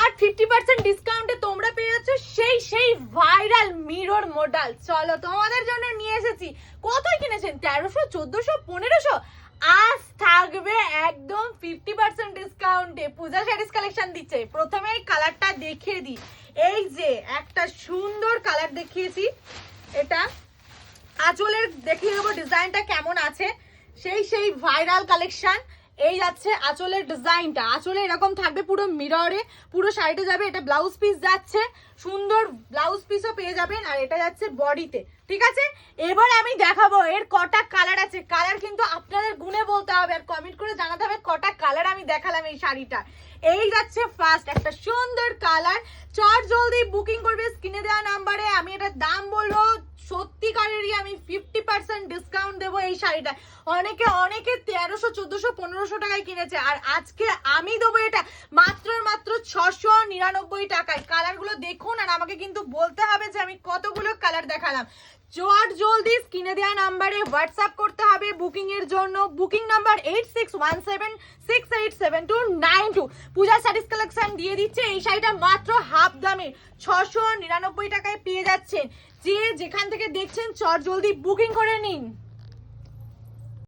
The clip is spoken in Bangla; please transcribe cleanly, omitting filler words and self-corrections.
ফ্ল্যাট 50% ডিসকাউন্টে তোমরা পেয়ে যাচ্ছ সেই ভাইরাল মিরর মডেল। চলো তোমাদের জন্য নিয়ে এসেছি। কতই কিনেছেন? 1300, 1400, 1500। আজ থাকবে একদম 50% ডিসকাউন্টে। পূজা শাড়িজ কালেকশন দিচ্ছে। প্রথমে এই কালারটা দেখিয়ে দিই। এই যে একটা সুন্দর কালার দেখিয়েছি, এটা আঁচলের দেখিয়ে দেবো ডিজাইনটা কেমন আছে। সেই ভাইরাল কালেকশন। এই যাচ্ছে আঁচলের ডিজাইনটা, আঁচলে এরকম থাকবে পুরো মিররে, পুরো শাড়িতে যাবে। এটা ব্লাউজ পিস যাচ্ছে, সুন্দর ব্লাউজ পিসও পেয়ে যাবেন। আর এটা যাচ্ছে বডিতে, ঠিক আছে। এবার আমি দেখাবো এর কটা কালার আছে। কালার কিন্তু আপনাদের গুনে বলতে হবে আর কমেন্ট করে জানাতে হবে কটা কালার আমি দেখালাম এই শাড়িটা। এই যাচ্ছে ফার্স্ট একটা সুন্দর কালার। চট জলদি বুকিং করবে স্ক্রিনে দেওয়া নাম্বারে। আমি এটার দাম বলবো সত্যিকারেরই আমি 50% ডিসকাউন্ট দেবো এই শাড়িটা। অনেকে 1300, 1400, 1500 টাকায় কিনেছে, আর আজকে আমি দেবো এটা মাত্র 699 টাকায়। কালারগুলো দেখুন আর আমাকে কিন্তু বলতে হবে যে আমি কতগুলো কালার দেখালাম। চট জলদি স্ক্রিনে দেওয়া নাম্বারে হোয়াটসঅ্যাপ করতে হবে বুকিং এর জন্য। Booking number 8617687292। পূজা শাড়িজ কালেকশন দিয়ে দিচ্ছে এই শাড়িটা মাত্র হাফ দামে 699 টাকায় পেয়ে যাচ্ছেন। যে যেখান থেকে দেখছেন চট জলদি বুকিং করে নিন।